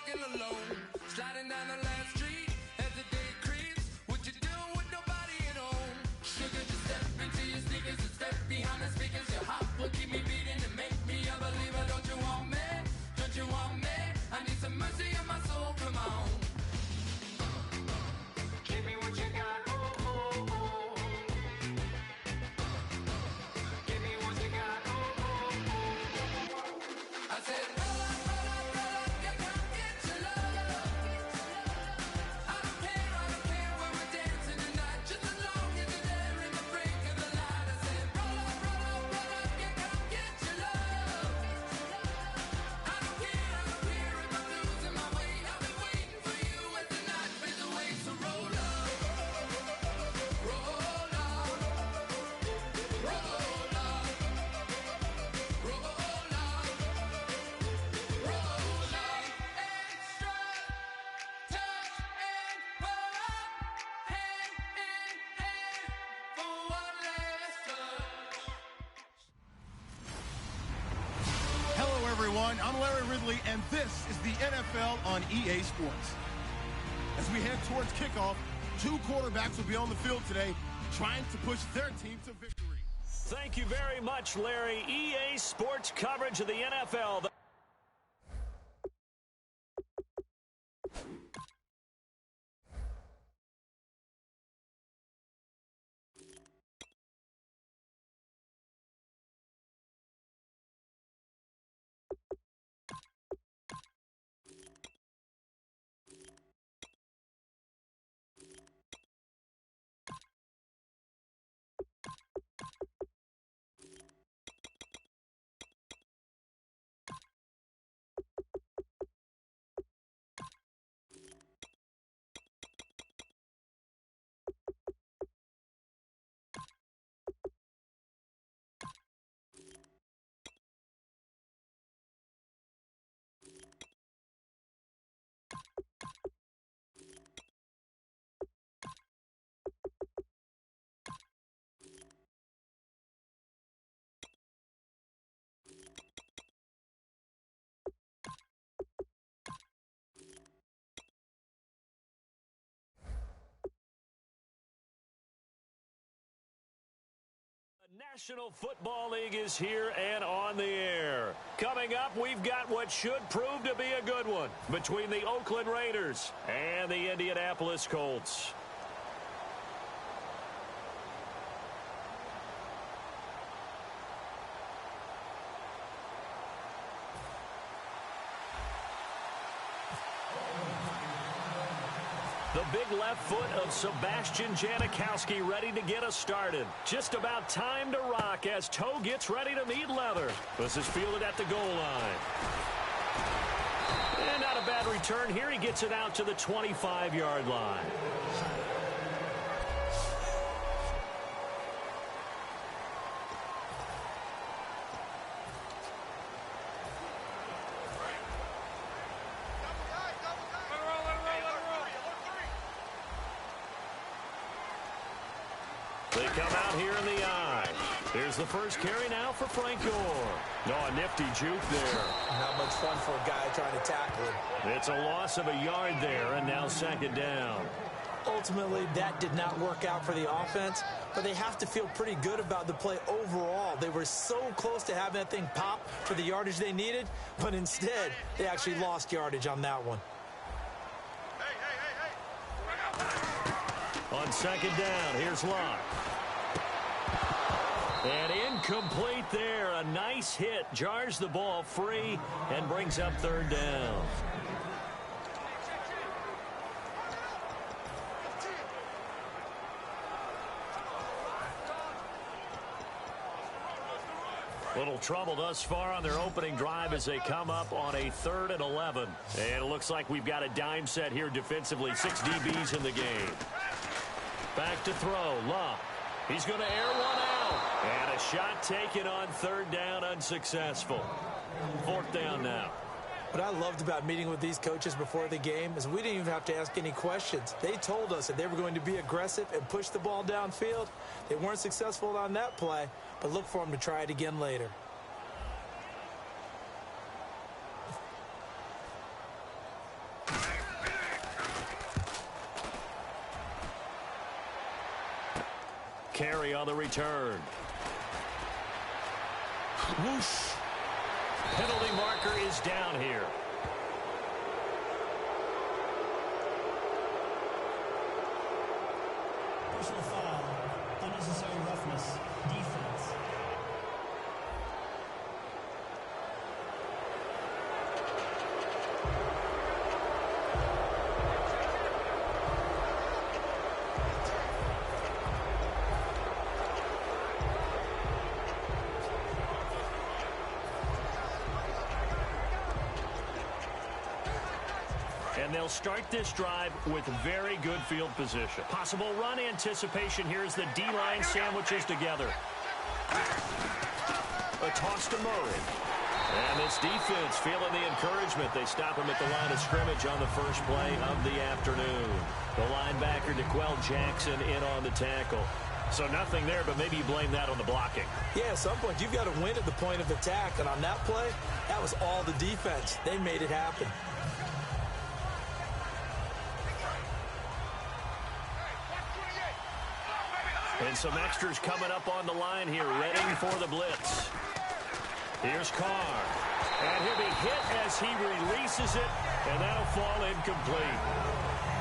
walking alone, sliding down the last street as the day creeps. What you doing with nobody at home? Sugar, just step into your sneakers and step behind the speakers. Your heart will keep me beating and make me a believer. Don't you want me? Don't you want me? I need some mercy on my soul. Come on. Give me what you got. Oh, oh, oh. Give me what you got. Oh, oh, oh. I said, roll up, you come get your love. I don't care when we're dancing tonight. Just as long as you're there in the brink of the light. I said, roll up, you come get your love. I don't care if I'm losing my way. I'll be waiting for you as the night fades away. So roll up, roll up, roll up, roll up, roll up. Extra touch and pull up, hand in hand for one last touch. Hello, everyone. I'm Larry Ridley, and this is the NFL on EA Sports. As we head towards kickoff, two quarterbacks will be on the field today trying to push their team to victory. Thank you very much, Larry. EA Sports coverage of the NFL. The National Football League is here and on the air. Coming up, we've got what should prove to be a good one between the Oakland Raiders and the Indianapolis Colts. The big left foot of Sebastian Janikowski ready to get us started. Just about time to rock as toe gets ready to meet leather. This is fielded at the goal line. And not a bad return here. He gets it out to the 25-yard line. They come out here in the eye. Here's the first carry now for Frank Gore. No, a nifty juke there. Not much fun for a guy trying to tackle him. It's a loss of a yard there, and now second down. Ultimately, that did not work out for the offense, but they have to feel pretty good about the play overall. They were so close to having that thing pop for the yardage they needed, but instead, they actually lost yardage on that one. On second down, here's Locke. And incomplete there. A nice hit. Jars the ball free and brings up third down. Little trouble thus far on their opening drive as they come up on a 3rd and 11. And it looks like we've got a dime set here defensively. 6 DBs in the game. Back to throw. Locke. He's going to air one out. And a shot taken on third down, unsuccessful. 4th down now. What I loved about meeting with these coaches before the game is we didn't even have to ask any questions. They told us that they were going to be aggressive and push the ball downfield. They weren't successful on that play, but look for them to try it again later. carry on the return. Whoosh. Penalty marker is down here. Personal foul, unnecessary roughness, defense. And they'll start this drive with very good field position. Possible run anticipation here as the D-line sandwiches together. A toss to Murray. And this defense feeling the encouragement. They stop him at the line of scrimmage on the first play of the afternoon. The linebacker, DeQuell Jackson, in on the tackle. So nothing there, but maybe you blame that on the blocking. Yeah, at some point, you've got to win at the point of attack. And on that play, that was all the defense. They made it happen. And some extras coming up on the line here, ready for the blitz. Here's Carr. And he'll be hit as he releases it, and that'll fall incomplete.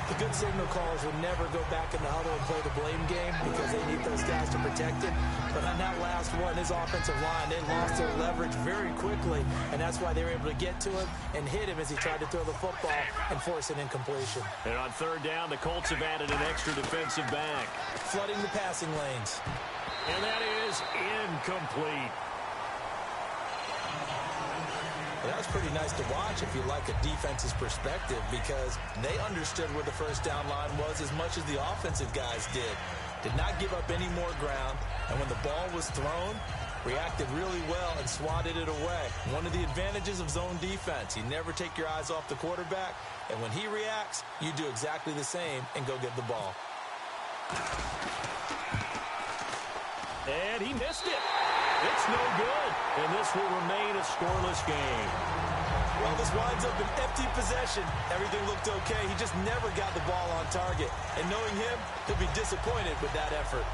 The good signal callers would never go back in the huddle and play the blame game because they need those guys to protect him. But on that last one, his offensive line, they lost their leverage very quickly, and that's why they were able to get to him and hit him as he tried to throw the football and force an incompletion. And on third down, the Colts have added an extra defensive back. Flooding the passing lanes. And that is incomplete. That was pretty nice to watch if you like a defense's perspective because they understood where the first down line was as much as the offensive guys did. Did not give up any more ground, and when the ball was thrown, reacted really well and swatted it away. One of the advantages of zone defense, you never take your eyes off the quarterback, and when he reacts, you do exactly the same and go get the ball. And he missed it. It's no good, and this will remain a scoreless game. Well, this winds up an empty possession. Everything looked okay. He just never got the ball on target. And knowing him, he'll be disappointed with that effort.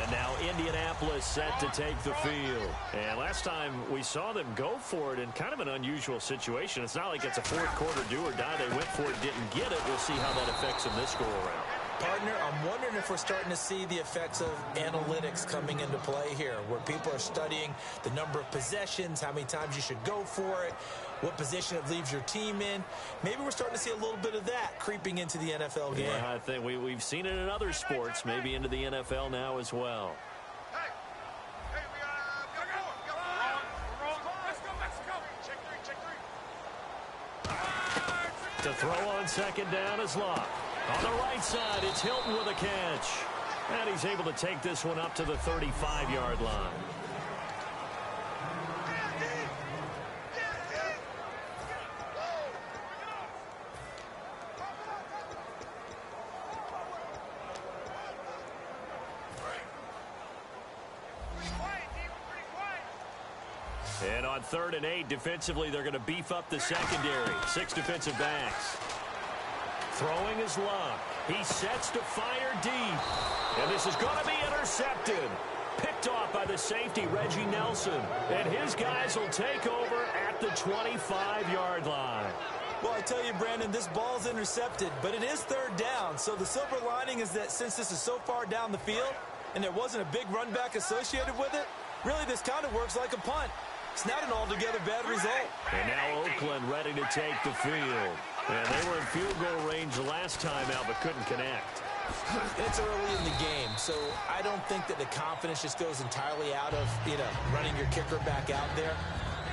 And now Indianapolis set to take the field. And last time we saw them go for it in kind of an unusual situation. It's not like it's a fourth quarter do or die. They went for it, didn't get it. We'll see how that affects them this go-around. Partner, I'm wondering if we're starting to see the effects of analytics coming into play here, where people are studying the number of possessions, how many times you should go for it, what position it leaves your team in. Maybe we're starting to see a little bit of that creeping into the NFL game. Yeah, I think we've seen it in other sports, maybe into the NFL now as well. To throw on second down is Locke. On the right side, it's Hilton with a catch. And he's able to take this one up to the 35-yard line. And on 3rd and 8, defensively, they're going to beef up the secondary. 6 defensive backs. Throwing is Locke. He sets to fire deep. And this is going to be intercepted. Picked off by the safety, Reggie Nelson. And his guys will take over at the 25-yard line. Well, I tell you, Brandon, this ball's intercepted, but it is 3rd down. So the silver lining is that since this is so far down the field and there wasn't a big run back associated with it, really this kind of works like a punt. It's not an altogether bad result. And now Oakland ready to take the field. And they were in field goal range the last time out, but couldn't connect. It's early in the game, so I don't think that the confidence just goes entirely out of, running your kicker back out there.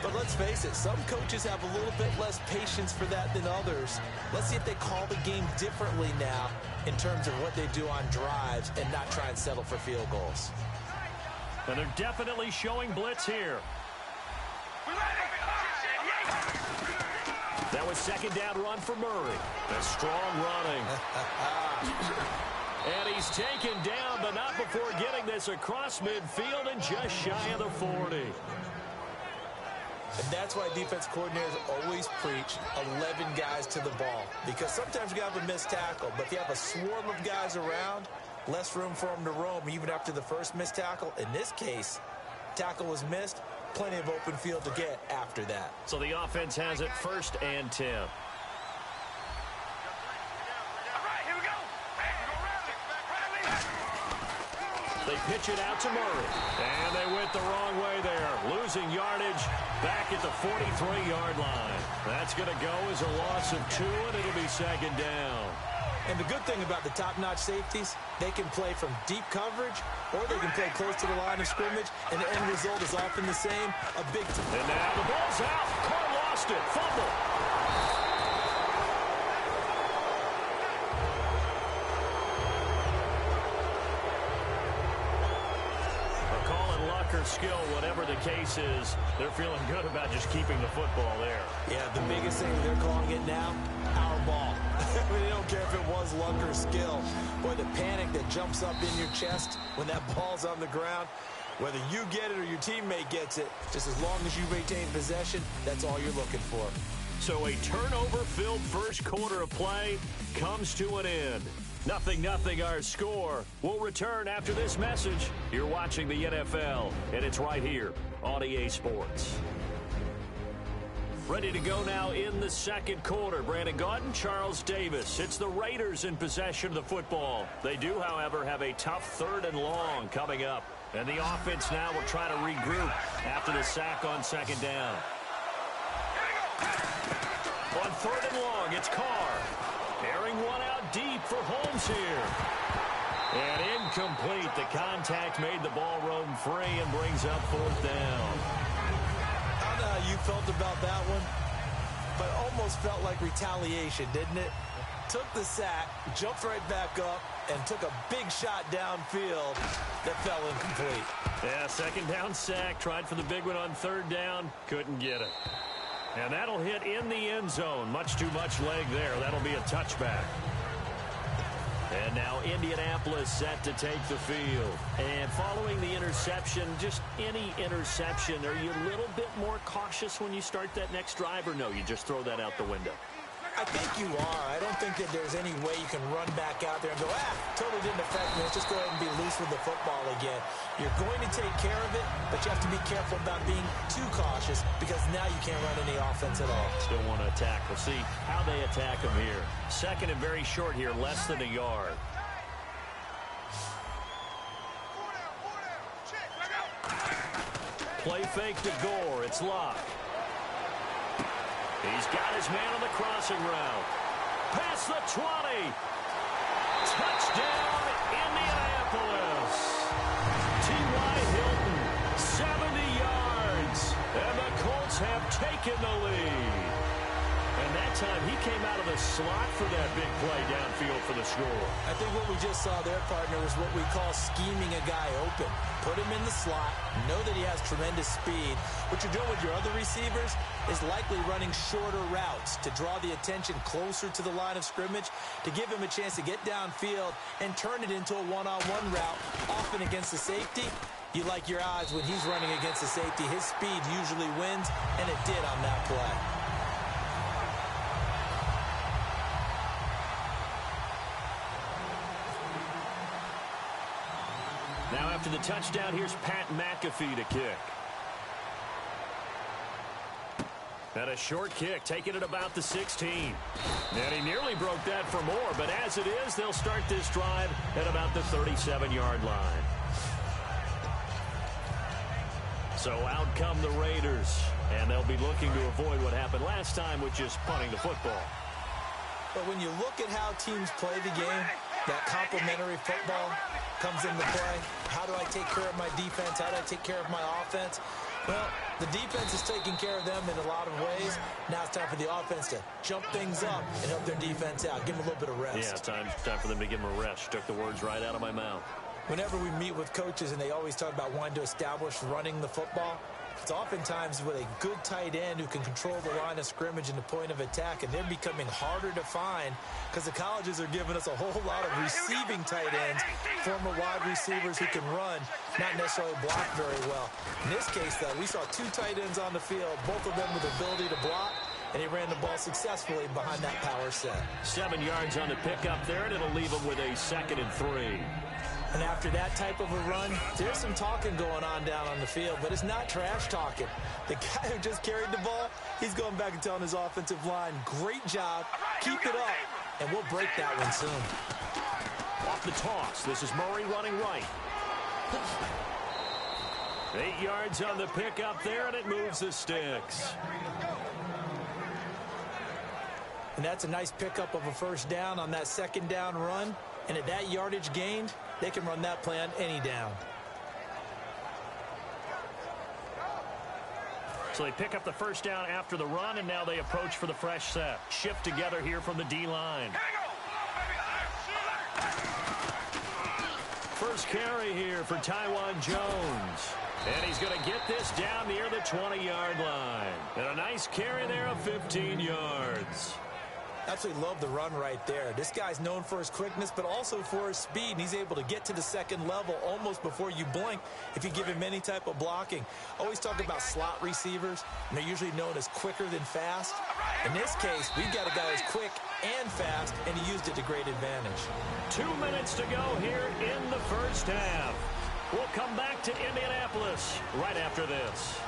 But let's face it, some coaches have a little bit less patience for that than others. Let's see if they call the game differently now in terms of what they do on drives and not try and settle for field goals. And they're definitely showing blitz here. That was second down run for Murray. A strong running. And he's taken down, but not before getting this across midfield and just shy of the 40. And that's why defense coordinators always preach 11 guys to the ball. Because sometimes you have a missed tackle, but if you have a swarm of guys around, less room for him to roam even after the first missed tackle. In this case, tackle was missed, plenty of open field to get after that. So the offense has it 1st and 10. They pitch it out to Murray. And they went the wrong way there. Losing yardage back at the 43-yard line. That's going to go as a loss of 2, and it'll be 2nd down. And the good thing about the top-notch safeties, they can play from deep coverage or they can play close to the line of scrimmage, and the end result is often the same, a big... And now the ball's out. Carr lost it. Fumble. Skill, whatever the case is, they're feeling good about just keeping the football there. Yeah, the biggest thing they're calling it now, our ball. I mean, they don't care if it was luck or skill. Boy, the panic that jumps up in your chest when that ball's on the ground, whether you get it or your teammate gets it, just as long as you retain possession, that's all you're looking for. So a turnover-filled first quarter of play comes to an end. 0-0 our score. We'll return after this message. You're watching the NFL, and it's right here on EA Sports. Ready to go now in the second quarter. Brandon Gaudin, Charles Davis. It's the Raiders in possession of the football. They do, however, have a tough 3rd and long coming up. And the offense now will try to regroup after the sack on 2nd down. On 3rd and long, it's Carr. Airing one out deep for Holmes here. And incomplete. The contact made the ball roam free and brings up 4th down. I don't know how you felt about that one, but almost felt like retaliation, didn't it? Took the sack, jumped right back up, and took a big shot downfield that fell incomplete. Yeah, 2nd down sack. Tried for the big one on 3rd down. Couldn't get it. And that'll hit in the end zone. Much too much leg there. That'll be a touchback. And now Indianapolis set to take the field. And following the interception, just any interception, are you a little bit more cautious when you start that next drive, or no, you just throw that out the window? I think you are. I don't think that there's any way you can run back out there and go, totally didn't affect me. Let's just go ahead and be loose with the football again. You're going to take care of it, but you have to be careful about being too cautious because now you can't run any offense at all. Still want to attack. We'll see how they attack them here. 2nd and very short here, less than a yard. Play fake to Gore. It's Locke. He's got his man on the crossing route. Past the 20. Touchdown, Indianapolis. T.Y. Hilton, 70 yards. And the Colts have taken the lead. And that time he came out of the slot for that big play downfield for the score. I think what we just saw there, partner, is what we call scheming a guy open. Put him in the slot, know that he has tremendous speed. What you're doing with your other receivers is likely running shorter routes to draw the attention closer to the line of scrimmage, to give him a chance to get downfield and turn it into a one-on-one route, often against the safety. You like your odds when he's running against the safety. His speed usually wins, and it did on that play. Now after the touchdown, here's Pat McAfee to kick. And a short kick, taking it about the 16. And he nearly broke that for more, but as it is, they'll start this drive at about the 37-yard line. So out come the Raiders, and they'll be looking to avoid what happened last time with just punting the football. But when you look at how teams play the game, that complementary football comes into play. How do I take care of my defense? How do I take care of my offense? Well, the defense is taking care of them in a lot of ways. Now it's time for the offense to jump things up and help their defense out. Give them a little bit of rest. Yeah, time for them to give them a rest. Took the words right out of my mouth. Whenever we meet with coaches and they always talk about wanting to establish running the football, it's oftentimes with a good tight end who can control the line of scrimmage and the point of attack, and they're becoming harder to find because the colleges are giving us a whole lot of receiving tight ends, former wide receivers who can run, not necessarily block very well. In this case, though, we saw two tight ends on the field, both of them with the ability to block, and he ran the ball successfully behind that power set. 7 yards on the pickup there, and it'll leave him with a 2nd and 3. And after that type of a run, there's some talking going on down on the field, but it's not trash talking. The guy who just carried the ball, he's going back and telling his offensive line, great job, keep it up, and we'll break that one soon. Off the toss, this is Murray running right. 8 yards on the pickup there, and it moves the sticks. And that's a nice pickup of a first down on that second down run. And at that yardage gained, they can run that play on any down. So they pick up the first down after the run, and now they approach for the fresh set. Shift together here from the D-line. First carry here for Taiwan Jones. And he's going to get this down near the 20-yard line. And a nice carry there of 15 yards. Absolutely love the run right there. This guy's known for his quickness, but also for his speed. And he's able to get to the second level almost before you blink if you give him any type of blocking. Always talk about slot receivers, and they're usually known as quicker than fast. In this case, we've got a guy who's quick and fast, and he used it to great advantage. 2 minutes to go here in the first half. We'll come back to Indianapolis right after this.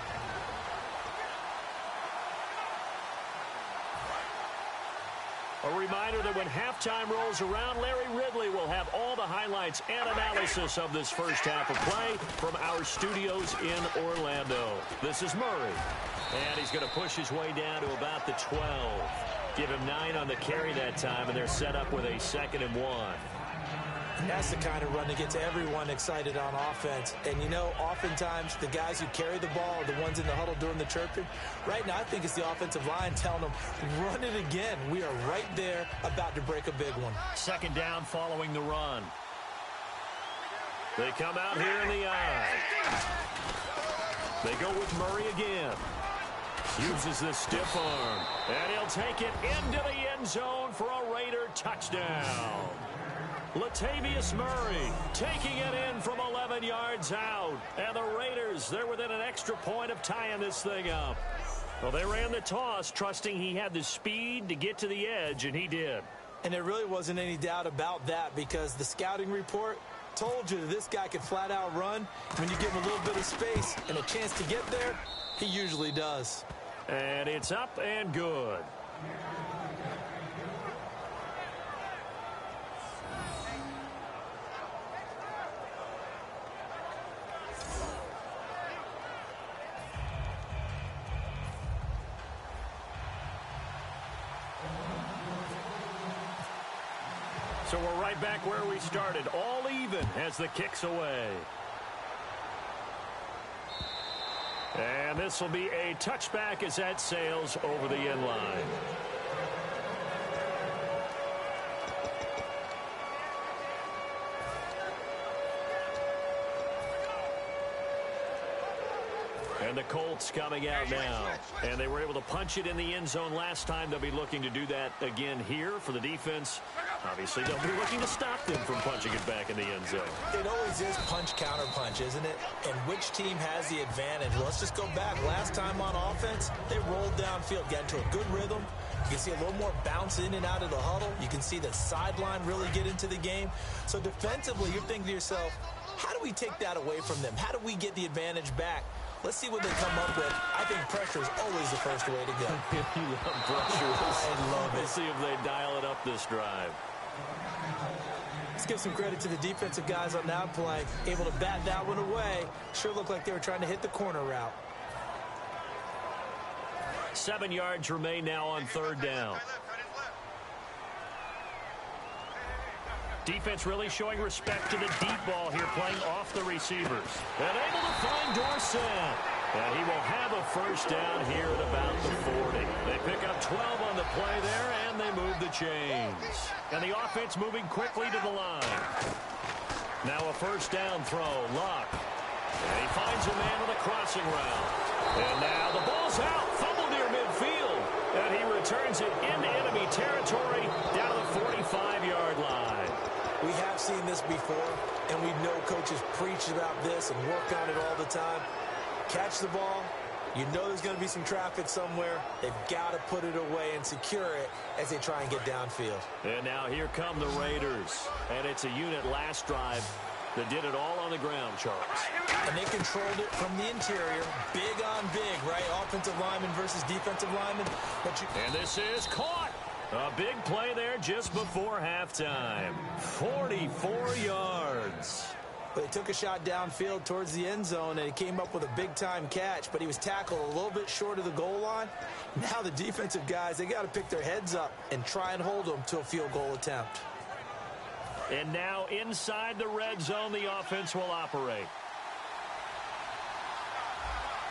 A reminder that when halftime rolls around, Larry Ridley will have all the highlights and analysis of this first half of play from our studios in Orlando. This is Murray, and he's going to push his way down to about the 12. Give him 9 on the carry that time, and they're set up with a 2nd and 1. That's the kind of run that gets everyone excited on offense. And, you know, oftentimes the guys who carry the ball are the ones in the huddle doing the chirping. Right now, I think it's the offensive line telling them, run it again. We are right there about to break a big one. 2nd down following the run. They come out here in the eye. They go with Murray again. Uses the stiff arm. And he'll take it into the end zone for a Raider touchdown. Latavius Murray taking it in from 11 yards out. And the Raiders, they're within an extra point of tying this thing up. Well, they ran the toss, trusting he had the speed to get to the edge, and he did. And there really wasn't any doubt about that because the scouting report told you that this guy could flat out run. When you give him a little bit of space and a chance to get there, he usually does. And it's up and good. So we're right back where we started, all even as the kick's away. And this will be a touchback as that sails over the end line. And the Colts coming out now. And they were able to punch it in the end zone last time. They'll be looking to do that again here for the defense. Obviously, they'll be looking to stop them from punching it back in the end zone. It always is punch-counter-punch, isn't it? And which team has the advantage? Well, let's just go back. Last time on offense, they rolled downfield, got into a good rhythm. You can see a little more bounce in and out of the huddle. You can see the sideline really get into the game. So defensively, you're thinking to yourself, how do we take that away from them? How do we get the advantage back? Let's see what they come up with. I think pressure is always the first way to go. You love pressure. I love it. We'll see if they dial it up this drive. Let's give some credit to the defensive guys on that play. Able to bat that one away. Sure looked like they were trying to hit the corner route. 7 yards remain now on 3rd down. Defense really showing respect to the deep ball here, playing off the receivers. And able to find Dorsett. And he will have a first down here at about the 40. They pick up 12 on the play there, and they move the chains. And the offense moving quickly to the line. Now a first down throw, Luck. And he finds a man on the crossing route. And now the ball's out, fumble near midfield. And he returns it into enemy territory down to the 45-yard line. We have seen this before, and we know coaches preach about this and work on it all the time. Catch the ball. You know there's going to be some traffic somewhere. They've got to put it away and secure it as they try and get downfield. And now here come the Raiders. And it's a unit last drive that did it all on the ground, Charles. And they controlled it from the interior, big on big, right? Offensive lineman versus defensive lineman. And this is caught. A big play there just before halftime. 44 yards. They took a shot downfield towards the end zone, and he came up with a big-time catch, but he was tackled a little bit short of the goal line. Now the defensive guys, they got to pick their heads up and try and hold them to a field goal attempt. And now inside the red zone, the offense will operate.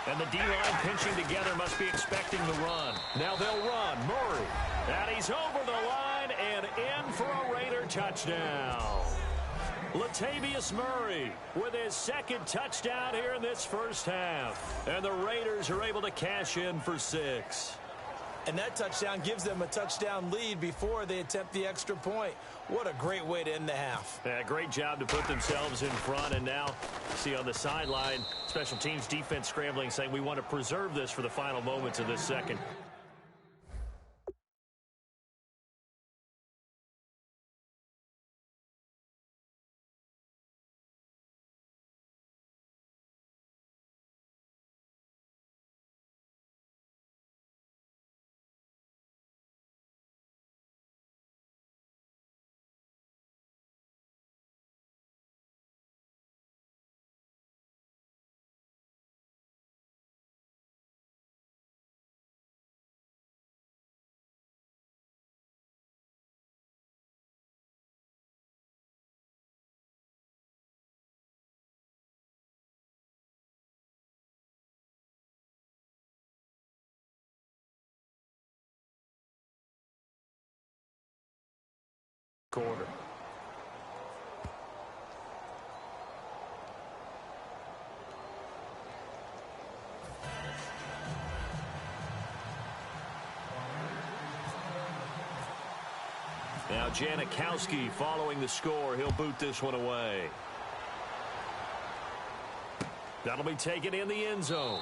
And the D-line pinching together must be expecting the run. Now they'll run. Murray. And he's over the line and in for a Raider touchdown. Latavius Murray with his second touchdown here in this first half. And the Raiders are able to cash in for 6. And that touchdown gives them a touchdown lead before they attempt the extra point. What a great way to end the half. Yeah, great job to put themselves in front. And now, see on the sideline, special teams defense scrambling, saying we want to preserve this for the final moments of this second. Quarter. Now Janikowski following the score. He'll boot this one away. That'll be taken in the end zone.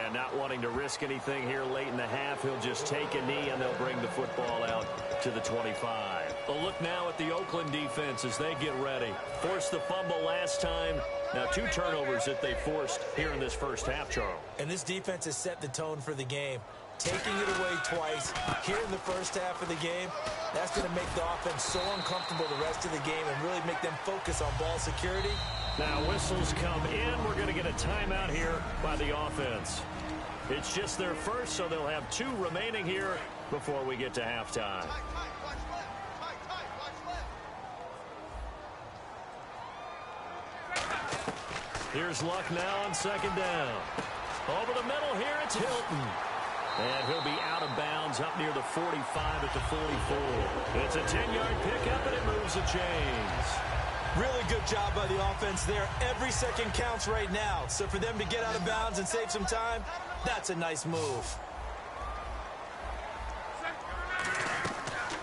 And not wanting to risk anything here late in the half, he'll just take a knee and they'll bring the football out to the 25. A look now at the Oakland defense as they get ready. Forced the fumble last time. Now 2 turnovers that they forced here in this first half, Charles. And this defense has set the tone for the game. Taking it away twice here in the first half of the game, that's going to make the offense so uncomfortable the rest of the game and really make them focus on ball security. Now whistles come in. We're going to get a timeout here by the offense. It's just their first, so they'll have 2 remaining here before we get to halftime. Here's Luck now on second down. Over the middle here, it's Hilton. And he'll be out of bounds up near the 45 at the 44. It's a 10-yard pickup, and it moves the chains. Really good job by the offense there. Every second counts right now. So for them to get out of bounds and save some time, that's a nice move.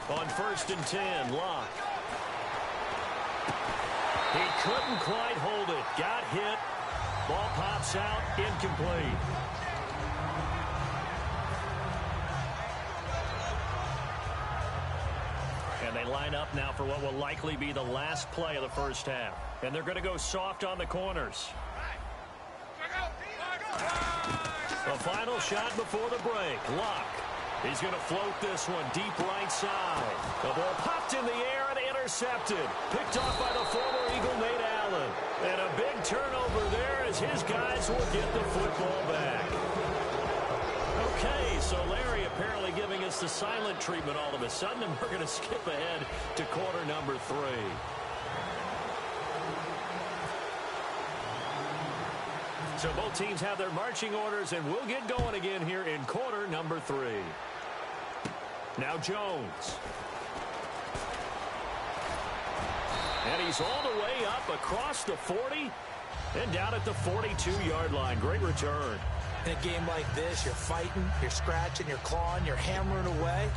On 1st and 10, Locke. He couldn't quite hold it. Got hit. Ball pops out. Incomplete. And they line up now for what will likely be the last play of the first half. And they're going to go soft on the corners. The final shot before the break. Luck. He's going to float this one deep right side. The ball popped in the air and intercepted. Picked off by the former Eagle, Nate Allen. And a big turnover there as his guys will get the football back. Okay, so Larry apparently giving us the silent treatment all of a sudden, and we're going to skip ahead to quarter number 3. So both teams have their marching orders, and we'll get going again here in quarter number 3. Now Jones. And he's all the way up across the 40 and down at the 42-yard line. Great return. In a game like this, you're fighting, you're scratching, you're clawing, you're hammering away.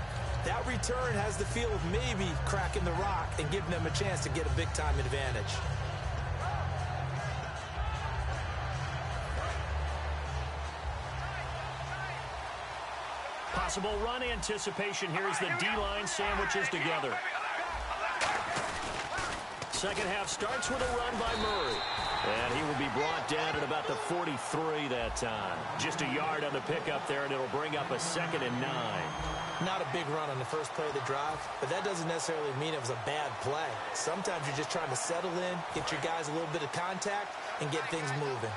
That return has the feel of maybe cracking the rock and giving them a chance to get a big-time advantage. Possible run anticipation here as the D-line sandwiches together. second half starts with a run by Murray. And he will be brought down at about the 43 that time. Just a yard on the pickup there, and it'll bring up a 2nd and 9. Not a big run on the first play of the drive, but that doesn't necessarily mean it was a bad play. Sometimes you're just trying to settle in, get your guys a little bit of contact, and get things moving.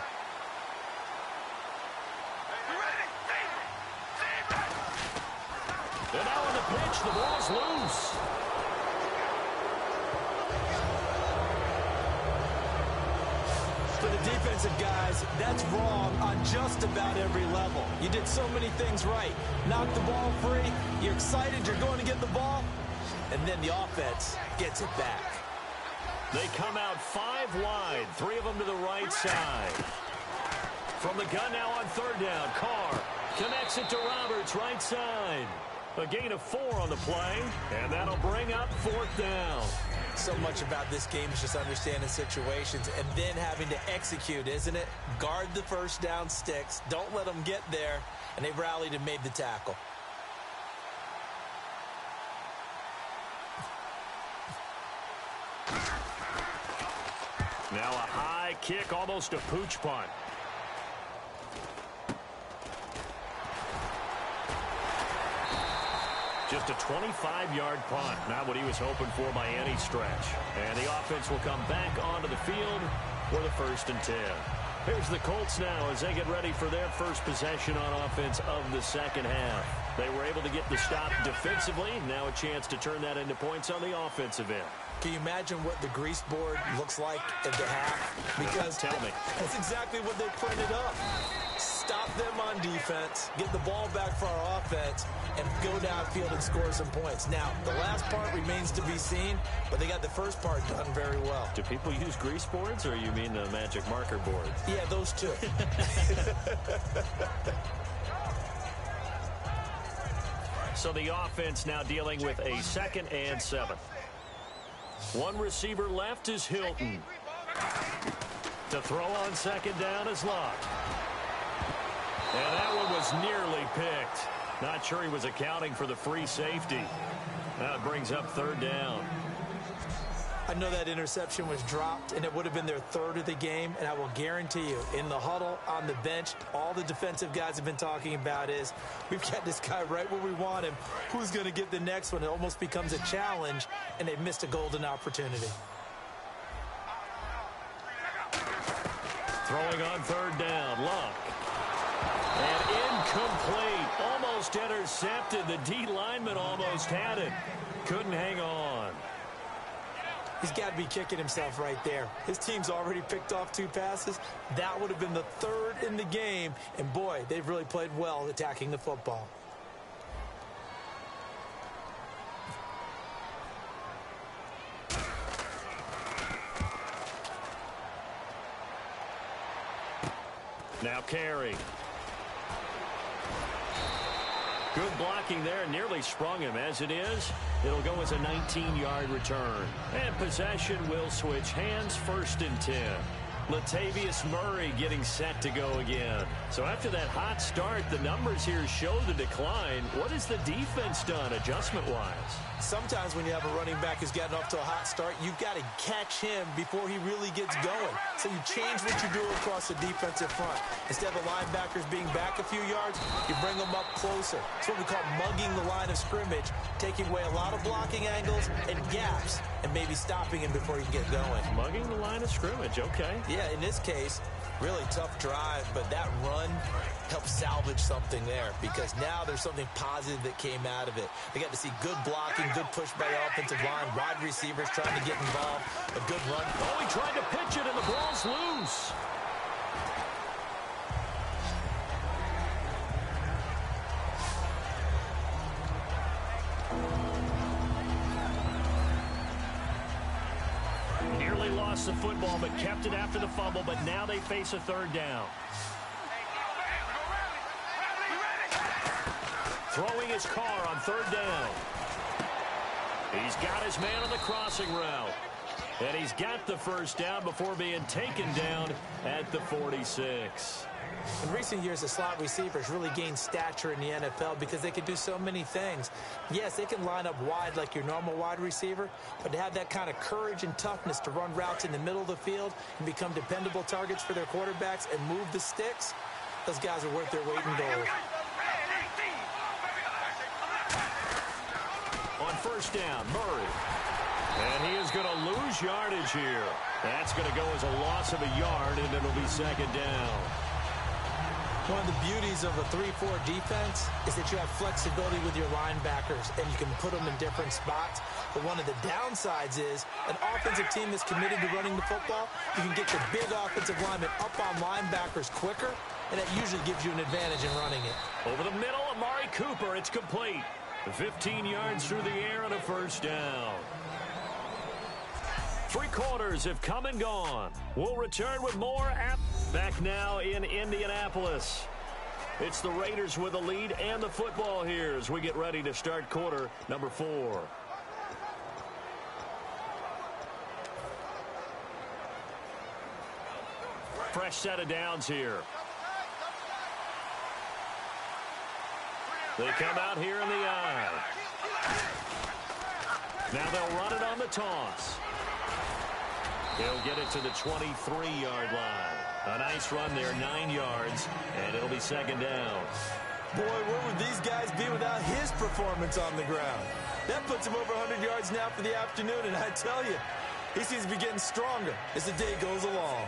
And now on the pitch, the ball's loose. For the defensive guys, that's wrong on just about every level. You did so many things right. Knocked the ball free. You're excited you're going to get the ball. And then the offense gets it back. They come out 5 wide, 3 of them to the right side. From the gun now on 3rd down, Carr connects it to Roberts, right side. A gain of 4 on the play, and that'll bring up 4th down. So much about this game is just understanding situations and then having to execute, isn't it? Guard the first down sticks. Don't let them get there. And they rallied and made the tackle. Now a high kick, almost a pooch punt. Just a 25-yard punt. Not what he was hoping for by any stretch. And the offense will come back onto the field for the 1st and 10. Here's the Colts now as they get ready for their first possession on offense of the second half. They were able to get the stop defensively. Now a chance to turn that into points on the offensive end. Can you imagine what the grease board looks like at the half? Because tell me. That's exactly what they printed up. Stop them on defense, get the ball back for our offense, and go downfield and score some points. Now, the last part remains to be seen, but they got the first part done very well. Do people use grease boards, or you mean the magic marker boards? Yeah, those two. So the offense now dealing with a 2nd and 7. One receiver left is Hilton. To throw on 2nd down is Locke. And that one was nearly picked. Not sure he was accounting for the free safety. Now it brings up 3rd down. I know that interception was dropped, and it would have been their 3rd of the game, and I will guarantee you, in the huddle, on the bench, all the defensive guys have been talking about is, we've got this guy right where we want him. Who's going to get the next one? It almost becomes a challenge, and they missed a golden opportunity. Throwing on 3rd down, Luck. And incomplete. Almost intercepted. The D lineman almost had it. Couldn't hang on. He's got to be kicking himself right there. His team's already picked off 2 passes. That would have been the 3rd in the game. And, boy, they've really played well attacking the football. Now Carey. Good blocking there. Nearly sprung him. As it is, it'll go as a 19-yard return. And possession will switch hands. 1st and 10. Latavius Murray getting set to go again. So after that hot start, the numbers here show the decline. What has the defense done adjustment-wise? Sometimes when you have a running back who's gotten off to a hot start, you've got to catch him before he really gets going. So you change what you do across the defensive front. Instead of the linebackers being back a few yards, you bring them up closer. It's what we call mugging the line of scrimmage, taking away a lot of blocking angles and gaps, and maybe stopping him before he can get going. Mugging the line of scrimmage, okay. Yeah, in this case, really tough drive, but that run helped salvage something there because now there's something positive that came out of it. They got to see good blocking, good push by the offensive line, wide receivers trying to get involved, a good run. Oh, he tried to pitch it, and the ball's loose. Nearly lost the football, but kept it after the fumble, but now they face a 3rd down. Throwing his car on 3rd down. He's got his man on the crossing route. And he's got the 1st down before being taken down at the 46. In recent years, the slot receivers really gained stature in the NFL because they can do so many things. Yes, they can line up wide like your normal wide receiver, but to have that kind of courage and toughness to run routes in the middle of the field and become dependable targets for their quarterbacks and move the sticks, those guys are worth their weight in gold. On first down, Murray. And he is going to lose yardage here. That's going to go as a loss of a yard, and it'll be second down. One of the beauties of a 3-4 defense is that you have flexibility with your linebackers, and you can put them in different spots. But one of the downsides is an offensive team that's committed to running the football, you can get your big offensive linemen up on linebackers quicker, and that usually gives you an advantage in running it. Over the middle, Amari Cooper. It's complete. 15 yards through the air and a first down. 3 quarters have come and gone. We'll return with more. Back now in Indianapolis. It's the Raiders with the lead and the football here as we get ready to start quarter number 4. Fresh set of downs here. They come out here in the eye. Now they'll run it on the toss. He'll get it to the 23-yard line. A nice run there, 9 yards, and it'll be second down. Boy, where would these guys be without his performance on the ground? That puts him over 100 yards now for the afternoon, and I tell you, he seems to be getting stronger as the day goes along.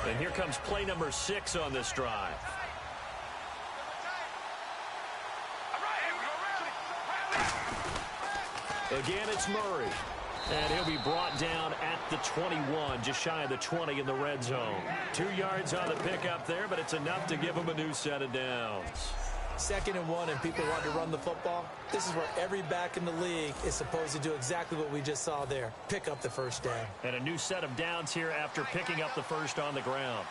And here comes play number 6 on this drive. Again, it's Murray. And he'll be brought down at the 21, just shy of the 20 in the red zone. 2 yards on the pickup there, but it's enough to give him a new set of downs. 2nd and 1, and people want to run the football. This is where every back in the league is supposed to do exactly what we just saw there. Pick up the first down. And a new set of downs here after picking up the first on the ground.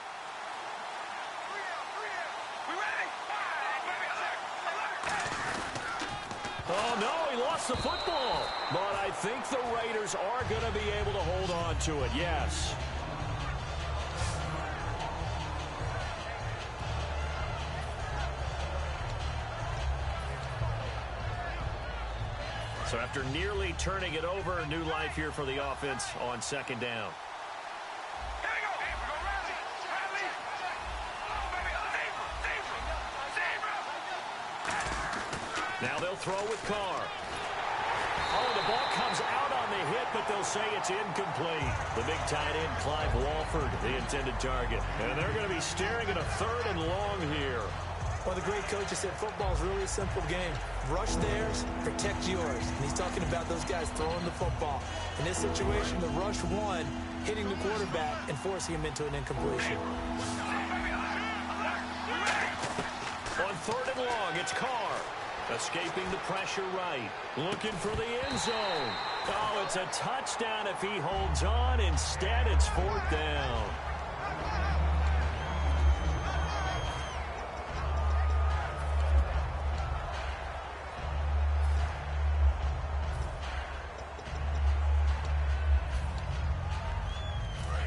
Oh, no, he lost the football. But I think the Raiders are going to be able to hold on to it, yes. So after nearly turning it over, new life here for the offense on second down. Now they'll throw with Carr. Oh, the ball comes out on the hit, but they'll say it's incomplete. The big tight end, Clive Walford, the intended target. And they're going to be staring at a 3rd and long here. Well, the great coach said football's really a simple game. Rush theirs, protect yours. And he's talking about those guys throwing the football. In this situation, the rush one, hitting the quarterback and forcing him into an incompletion. On 3rd and long, it's Carr. Escaping the pressure right. Looking for the end zone. Oh, it's a touchdown if he holds on. Instead, it's 4th down.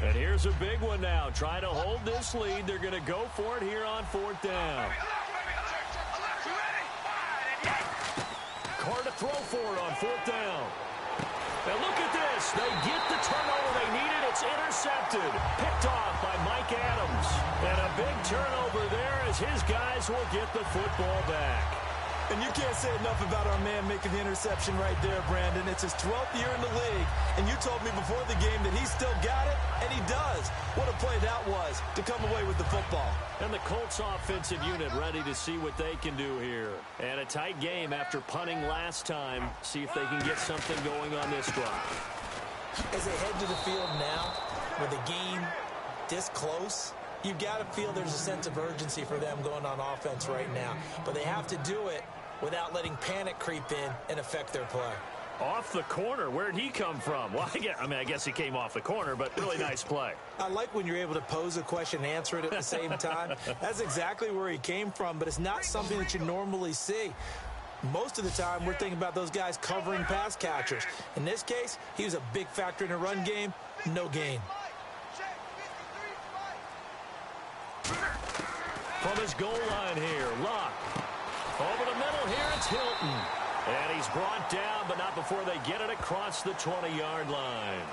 And here's a big one now. Trying to hold this lead. They're going to go for it here on 4th down. Carr to throw for it on 4th down. And look at this. They get the turnover they needed. It's intercepted. Picked off by Mike Adams. And a big turnover there as his guys will get the football back. And you can't say enough about our man making the interception right there, Brandon. It's his 12th year in the league, and you told me before the game that he still got it, and he does. What a play that was to come away with the football. And the Colts offensive unit ready to see what they can do here. And a tight game after punting last time. See if they can get something going on this drive. As they head to the field now, with the game this close, you've got to feel there's a sense of urgency for them going on offense right now. But they have to do it without letting panic creep in and affect their play. Off the corner. Where'd he come from? Well, I guess he came off the corner, but really nice play. I like when you're able to pose a question and answer it at the same time. That's exactly where he came from, but it's not something that you normally see. Most of the time, we're thinking about those guys covering pass catchers. In this case, he was a big factor in the run game, No gain. From his goal line here, Luck. Over the middle here, it's Hilton. And he's brought down, but not before they get it across the 20-yard line.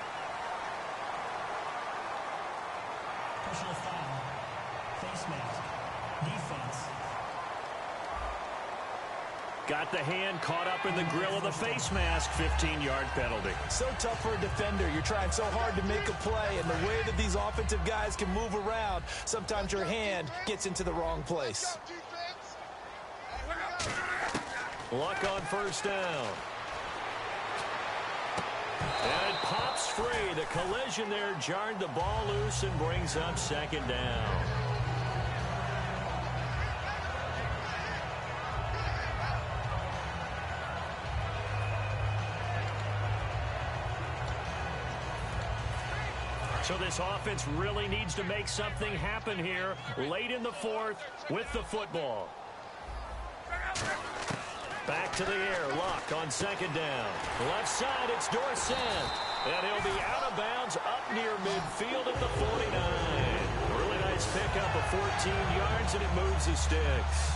Personal foul. Face mask. Defense. Got the hand caught up in the grill of the face mask. 15-yard penalty. So tough for a defender. You're trying so hard to make a play, and the way that these offensive guys can move around, sometimes your hand gets into the wrong place. Luck on first down. And it pops free. The collision there jarred the ball loose and brings up second down. So this offense really needs to make something happen here late in the fourth with the football. Back to the air. Luck on second down. Left side, it's Dorsett. And he'll be out of bounds up near midfield at the 49. Really nice pickup of 14 yards, and it moves the sticks.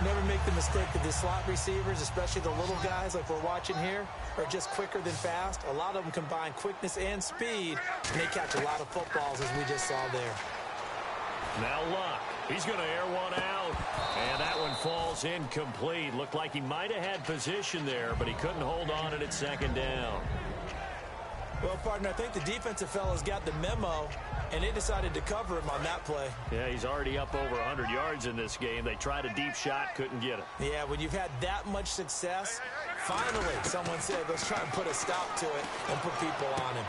Never make the mistake that the slot receivers, especially the little guys like we're watching here, are just quicker than fast. A lot of them combine quickness and speed, and they catch a lot of footballs, as we just saw there. Now Luck. He's going to air one out. And that one falls incomplete. Looked like he might have had position there, but he couldn't hold on it at second down. Well, partner, I think the defensive fellas got the memo, and they decided to cover him on that play. Yeah, he's already up over 100 yards in this game. They tried a deep shot, couldn't get it. Yeah, when you've had that much success, finally someone said, let's try and put a stop to it and put people on him.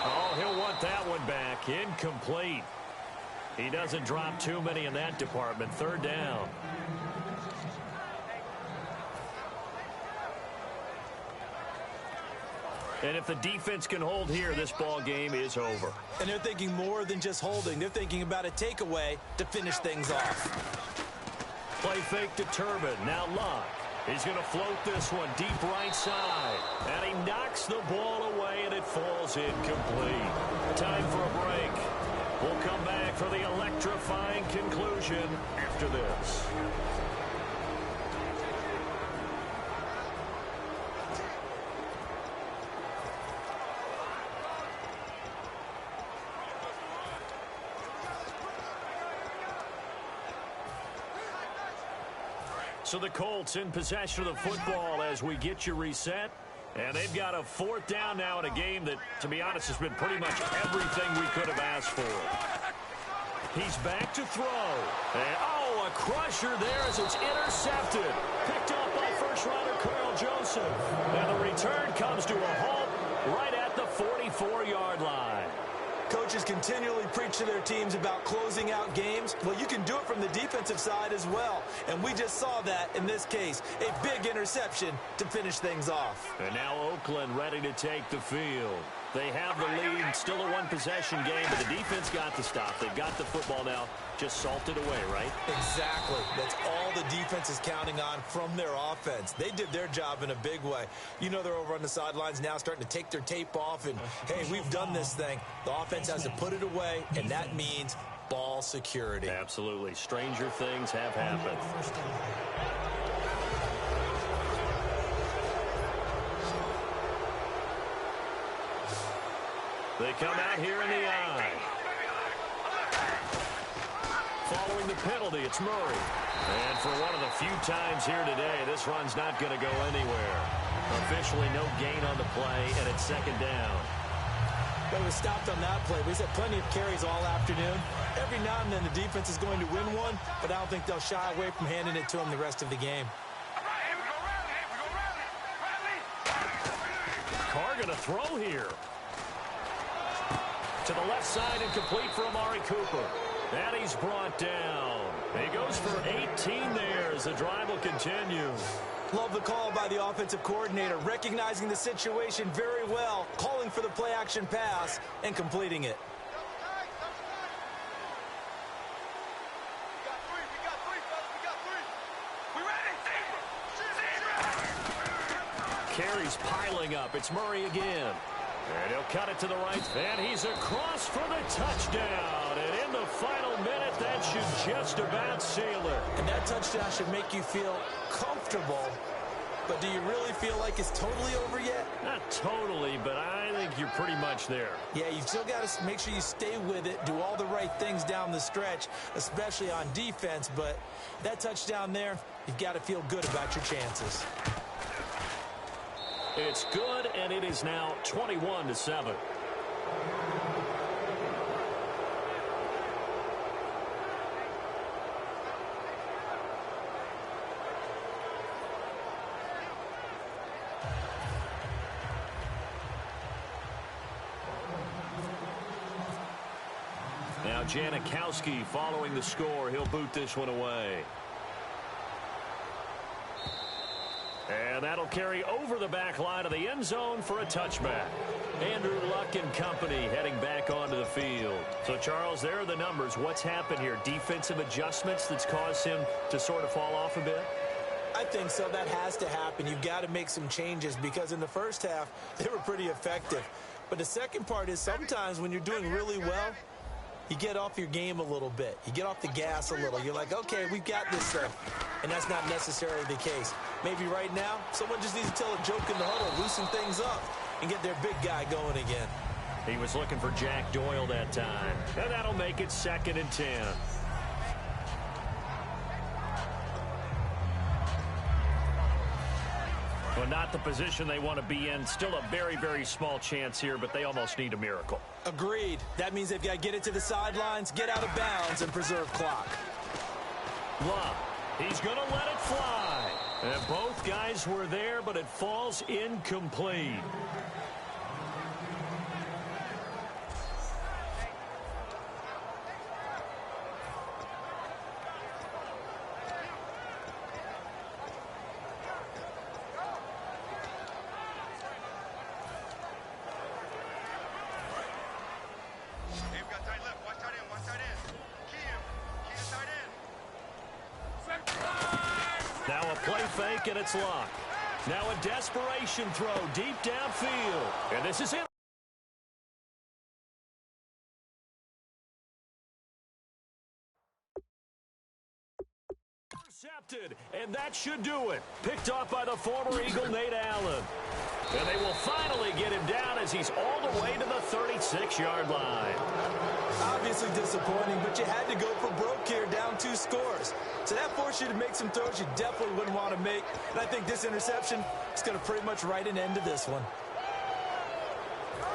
Oh, he'll want that one back. Incomplete. He doesn't drop too many in that department. Third down. And if the defense can hold here, this ball game is over. And they're thinking more than just holding. They're thinking about a takeaway to finish things off. Play fake to Turbin. Now Luck. He's going to float this one deep right side. And he knocks the ball away, and it falls incomplete. Time for a break. We'll come back for the electrifying conclusion after this. So the Colts in possession of the football as we get you reset. And they've got a fourth down now in a game that, to be honest, has been pretty much everything we could have asked for. He's back to throw. And, oh, a crusher there as it's intercepted. Picked up by first-rounder Carl Joseph. And the return comes to a halt right at the 44-yard line. Coaches continually preach to their teams about closing out games. Well, you can do it from the defensive side as well. And we just saw that in this case. A big interception to finish things off. And now Oakland ready to take the field. They have the lead, still a one-possession game, but the defense got the stop. They've got the football now, just salted away, right? Exactly. That's all the defense is counting on from their offense. They did their job in a big way. You know they're over on the sidelines now starting to take their tape off, and, hey, we've done this thing. The offense has to put it away, and that means ball security. Absolutely. Stranger things have happened. First down. They come out here in the eye. Following the penalty, it's Murray. And for one of the few times here today, this run's not going to go anywhere. Officially no gain on the play, and it's second down. Well, we stopped on that play. We've had plenty of carries all afternoon. Every now and then the defense is going to win one, but I don't think they'll shy away from handing it to them the rest of the game. Carr going to throw here. To the left side and complete for Amari Cooper. And he's brought down. He goes for 18 there as the drive will continue. Love the call by the offensive coordinator, recognizing the situation very well, calling for the play-action pass, and completing it. Carries piling up. It's Murray again. And he'll cut it to the right. And he's across for the touchdown. And in the final minute, that should just about seal it. And that touchdown should make you feel comfortable. But do you really feel like it's totally over yet? Not totally, but I think you're pretty much there. Yeah, you've still got to make sure you stay with it, do all the right things down the stretch, especially on defense. But that touchdown there, you've got to feel good about your chances. It's good, and it is now 21-7. Now Janikowski following the score. He'll boot this one away. And that'll carry over the back line of the end zone for a touchback. Andrew Luck and company heading back onto the field. So, Charles, there are the numbers. What's happened here? Defensive adjustments that's caused him to sort of fall off a bit? I think so. That has to happen. You've got to make some changes because in the first half, they were pretty effective. But the second part is sometimes when you're doing really well, you get off your game a little bit. You get off the gas a little. You're like, okay, we've got this thing. And that's not necessarily the case. Maybe right now, someone just needs to tell a joke in the huddle, loosen things up, and get their big guy going again. He was looking for Jack Doyle that time. And that'll make it 2nd and 10. Well, not the position they want to be in. Still a very, very small chance here, but they almost need a miracle. Agreed. That means they've got to get it to the sidelines, get out of bounds, and preserve clock. Love. He's going to let it fly. And both guys were there, but it falls incomplete. Now a play fake, and it's Luck. Now a desperation throw deep downfield. And this is it. Intercepted, and that should do it. Picked off by the former Eagle, Nate Allen. And they will finally get him down as he's all the way to the 36-yard line. Obviously disappointing, but you had to go for broke here, down 2 scores. So that forced you to make some throws you definitely wouldn't want to make. And I think this interception is going to pretty much write an end to this one.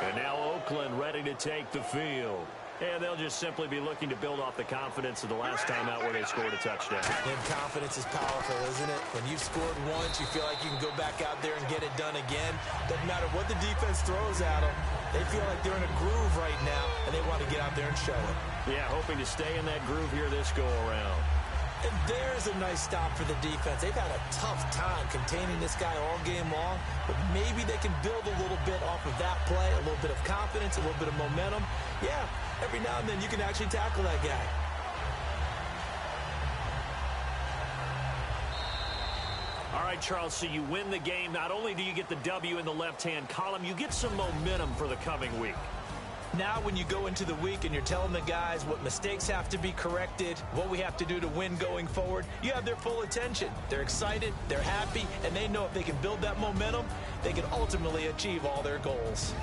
And now Oakland ready to take the field. And they'll just simply be looking to build off the confidence of the last time out where they scored a touchdown. And confidence is powerful, isn't it? When you've scored once, you feel like you can go back out there and get it done again. Doesn't matter what the defense throws at them. They feel like they're in a groove right now, and they want to get out there and show it. Yeah, hoping to stay in that groove here this go-around. And there's a nice stop for the defense. They've had a tough time containing this guy all game long, but maybe they can build a little bit off of that play, a little bit of confidence, a little bit of momentum. Yeah, every now and then you can actually tackle that guy. All right, Charles, so you win the game. Not only do you get the W in the left-hand column, you get some momentum for the coming week. Now when you go into the week and you're telling the guys what mistakes have to be corrected, what we have to do to win going forward, you have their full attention. They're excited, they're happy, and they know if they can build that momentum, they can ultimately achieve all their goals.